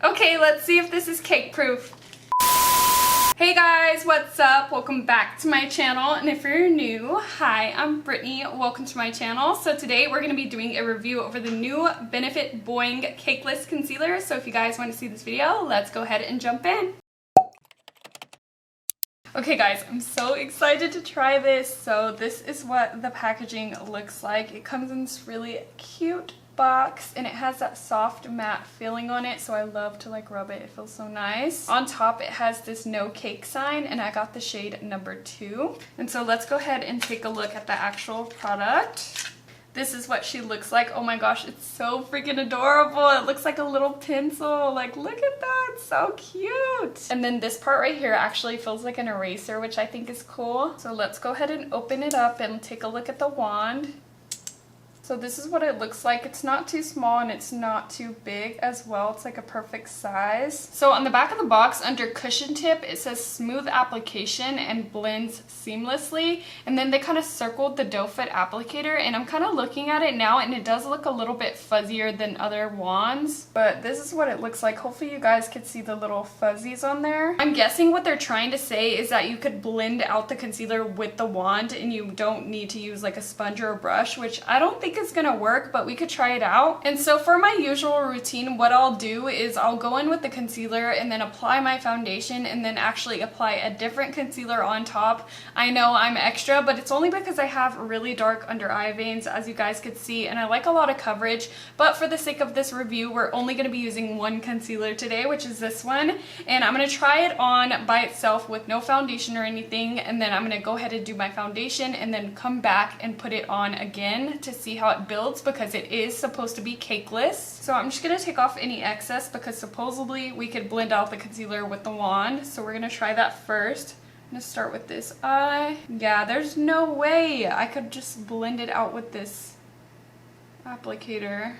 Okay, let's see if this is cake proof. Hey guys, what's up? Welcome back to my channel, and if you're new, hi, I'm Brittany. Welcome to my channel. So today we're going to be doing a review over the new Benefit Boi-ing Cakeless Concealer. So if you guys want to see this video, let's go ahead and jump in. Okay guys, I'm so excited to try this. So this is what the packaging looks like. It comes in this really cute box and it has that soft matte feeling on it, so I love to like rub it. It feels so nice. On top it has this no cake sign, and I got the shade number 2. And so let's go ahead and take a look at the actual product. This is what she looks like. Oh my gosh, it's so freaking adorable. It looks like a little pencil. Like, look at that, it's so cute. And then this part right here actually feels like an eraser, which I think is cool. So let's go ahead and open it up and take a look at the wand. So this is what it looks like. It's not too small and it's not too big as well. It's like a perfect size. So on the back of the box under cushion tip, it says smooth application and blends seamlessly. And then they kind of circled the doe foot applicator, and I'm kind of looking at it now and it does look a little bit fuzzier than other wands. But this is what it looks like. Hopefully you guys could see the little fuzzies on there. I'm guessing what they're trying to say is that you could blend out the concealer with the wand and you don't need to use like a sponge or a brush, which I don't think is gonna work, but we could try it out. And so for my usual routine, what I'll do is I'll go in with the concealer and then apply my foundation and then actually apply a different concealer on top. I know I'm extra, but it's only because I have really dark under eye veins, as you guys could see, and I like a lot of coverage. But for the sake of this review, we're only going to be using one concealer today, which is this one, and I'm going to try it on by itself with no foundation or anything, and then I'm going to go ahead and do my foundation and then come back and put it on again to see how it builds, because it is supposed to be cakeless. So I'm just going to take off any excess because supposedly we could blend out the concealer with the wand. So we're going to try that first. I'm going to start with this eye. Yeah, there's no way I could just blend it out with this applicator.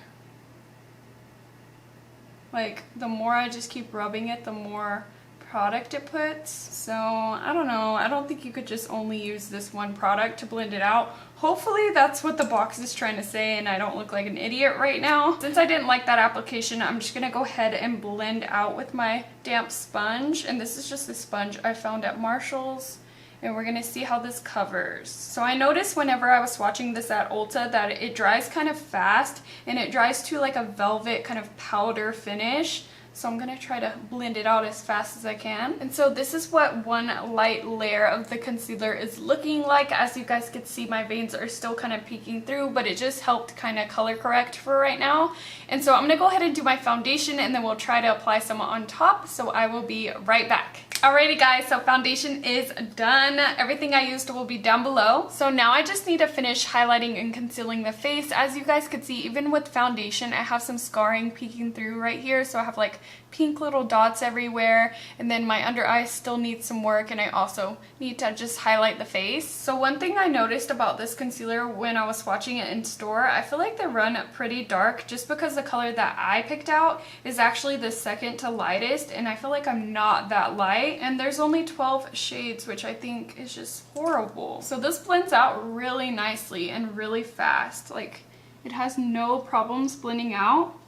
Like, the more I just keep rubbing it, the more product it puts. So I don't know, I don't think you could just only use this one product to blend it out. Hopefully that's what the box is trying to say and I don't look like an idiot right now. Since I didn't like that application, I'm just gonna go ahead and blend out with my damp sponge, and this is just a sponge I found at Marshall's, and we're gonna see how this covers. So I noticed whenever I was swatching this at Ulta that it dries kind of fast, and it dries to like a velvet kind of powder finish. So I'm going to try to blend it out as fast as I can. And so this is what one light layer of the concealer is looking like. As you guys can see, my veins are still kind of peeking through, but it just helped kind of color correct for right now. And so I'm going to go ahead and do my foundation, and then we'll try to apply some on top. So I will be right back. Alrighty guys, so foundation is done. Everything I used will be down below. So now I just need to finish highlighting and concealing the face. As you guys could see, even with foundation, I have some scarring peeking through right here. So I have like pink little dots everywhere, and then my under eye still needs some work, and I also need to just highlight the face. So one thing I noticed about this concealer when I was swatching it in store, I feel like they run pretty dark just because the color that I picked out is actually the second to lightest, and I feel like I'm not that light, and there's only 12 shades, which I think is just horrible. So this blends out really nicely and really fast. Like, it has no problems blending out,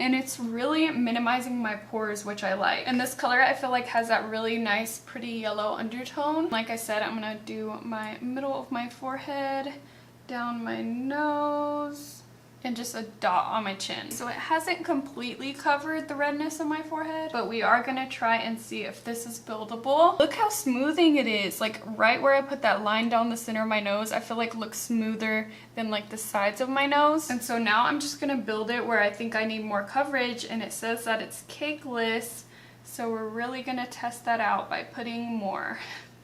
and it's really minimizing my pores, which I like. And this color I feel like has that really nice pretty yellow undertone. Like I said, I'm gonna do my middle of my forehead, down my nose, and just a dot on my chin. So it hasn't completely covered the redness of my forehead, but we are gonna try and see if this is buildable. Look how smoothing it is. Like, right where I put that line down the center of my nose, I feel like looks smoother than like the sides of my nose. And so now I'm just gonna build it where I think I need more coverage, and it says that it's cakeless, so we're really gonna test that out by putting more.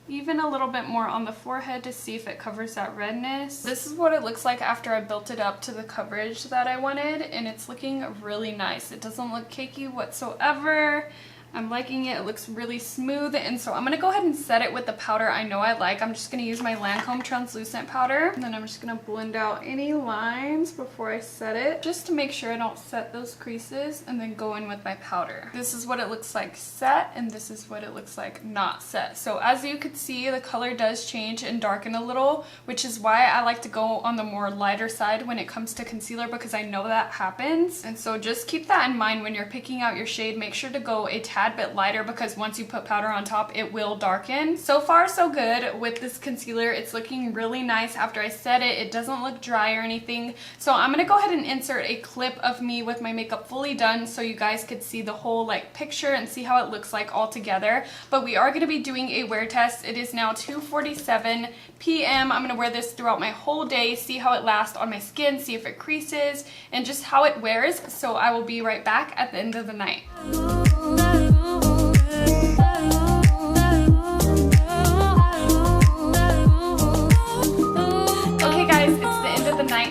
Even a little bit more on the forehead to see if it covers that redness. This is what it looks like after I built it up to the coverage that I wanted, and it's looking really nice. It doesn't look cakey whatsoever. I'm liking it. It looks really smooth, and so I'm gonna go ahead and set it with the powder I know I like. I'm just gonna use my Lancome translucent powder, and then I'm just gonna blend out any lines before I set it, just to make sure I don't set those creases, and then go in with my powder. This is what it looks like set, and this is what it looks like not set. So as you can see, the color does change and darken a little, which is why I like to go on the more lighter side when it comes to concealer, because I know that happens. And so just keep that in mind when you're picking out your shade. Make sure to go a tad bit lighter, because once you put powder on top, it will darken. So far so good with this concealer. It's looking really nice after I set it. It doesn't look dry or anything. So I'm gonna go ahead and insert a clip of me with my makeup fully done, so you guys could see the whole like picture and see how it looks like all together. But we are gonna be doing a wear test. It is now 2:47 p.m. I'm gonna wear this throughout my whole day, see how it lasts on my skin, see if it creases, and just how it wears. So I will be right back at the end of the night.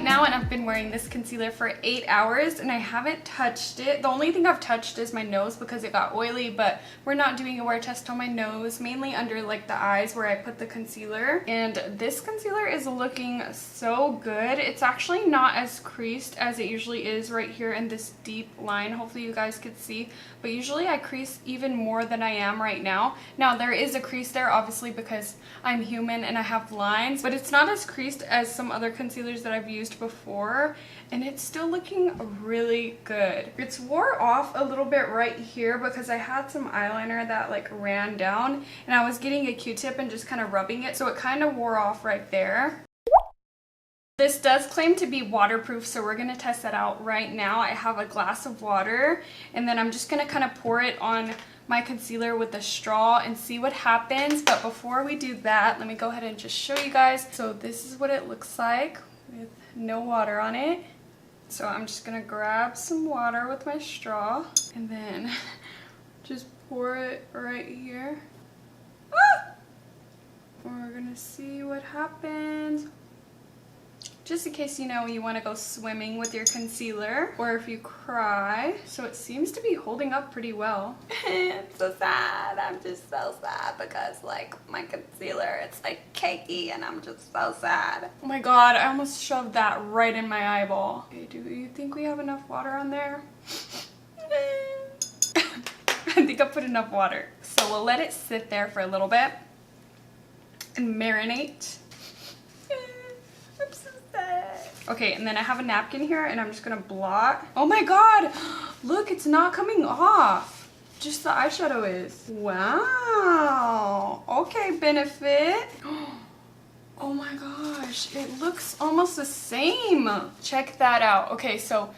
Now, and I've been wearing this concealer for 8 hours and I haven't touched it. The only thing I've touched is my nose because it got oily, but we're not doing a wear test on my nose, mainly under like the eyes where I put the concealer. And this concealer is looking so good. It's actually not as creased as it usually is right here in this deep line. Hopefully you guys could see, but usually I crease even more than I am right now. Now there is a crease there obviously because I'm human and I have lines, but it's not as creased as some other concealers that I've used before, and it's still looking really good. It's wore off a little bit right here because I had some eyeliner that like ran down, and I was getting a Q-tip and just kind of rubbing it, so it kind of wore off right there. This does claim to be waterproof, so we're gonna test that out right now. I have a glass of water, and then I'm just gonna kind of pour it on my concealer with a straw and see what happens. But before we do that, let me go ahead and just show you guys. So this is what it looks like with no water on it. So I'm just gonna grab some water with my straw and then just pour it right here. Ah! We're gonna see what happens. Just in case, you know, you want to go swimming with your concealer, or if you cry. So it seems to be holding up pretty well. I'm so sad. I'm just so sad because like my concealer, it's like cakey and I'm just so sad. Oh my god, I almost shoved that right in my eyeball. Okay, do you think we have enough water on there? I think I put enough water. So we'll let it sit there for a little bit and marinate. I'm so sad. Okay, and then I have a napkin here and I'm just gonna blot. Oh my god, look, it's not coming off. Just the eyeshadow is. Wow. Okay, Benefit. Oh my gosh, it looks almost the same. Check that out. Okay, so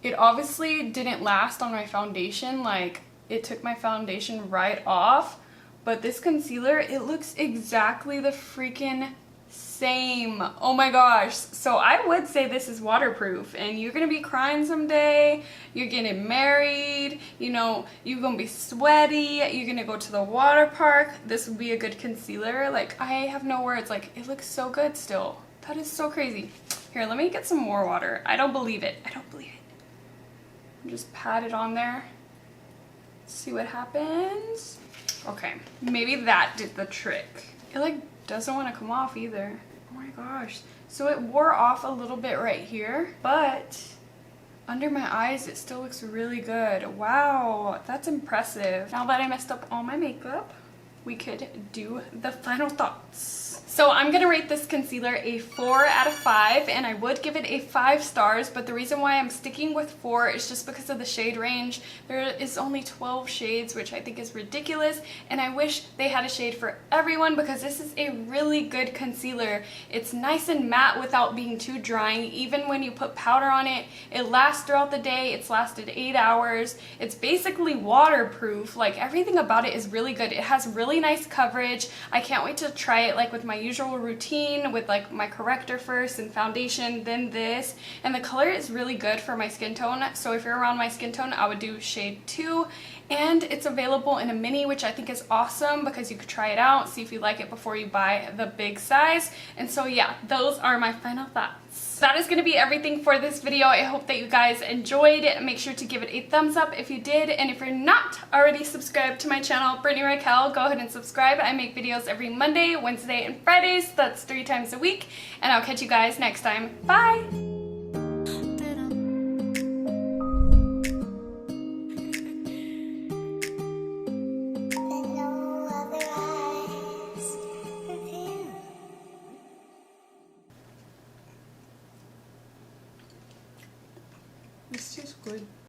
it obviously didn't last on my foundation. Like, it took my foundation right off. But this concealer, it looks exactly the freaking same. Oh my gosh. So I would say this is waterproof, and you're gonna be crying someday, you're getting married, you know, you're gonna be sweaty, you're gonna go to the water park. This would be a good concealer. Like, I have no words. Like, it looks so good still. That is so crazy. Here, let me get some more water. I don't believe it. I don't believe it. Just pat it on there. See what happens. Okay, maybe that did the trick. It like doesn't want to come off either. Oh my gosh. So it wore off a little bit right here, but under my eyes it still looks really good. Wow, that's impressive. Now that I messed up all my makeup, we could do the final thoughts. So I'm gonna rate this concealer a 4 out of 5, and I would give it a 5 stars, but the reason why I'm sticking with 4 is just because of the shade range. There is only 12 shades, which I think is ridiculous, and I wish they had a shade for everyone because this is a really good concealer. It's nice and matte without being too drying. Even when you put powder on it, it lasts throughout the day. It's lasted 8 hours. It's basically waterproof. Like, everything about it is really good. It has really nice coverage. I can't wait to try it like with my usual routine, with like my corrector first and foundation, then this. And the color is really good for my skin tone, so if you're around my skin tone, I would do shade 2. And it's available in a mini, which I think is awesome because you could try it out, see if you like it before you buy the big size. And so yeah, those are my final thoughts. So that is going to be everything for this video. I hope that you guys enjoyed it. Make sure to give it a thumbs up if you did, and if you're not already subscribed to my channel, BritanyRaquell, go ahead and subscribe. I make videos every Monday, Wednesday, and Fridays. That's 3 times a week, and I'll catch you guys next time. Bye!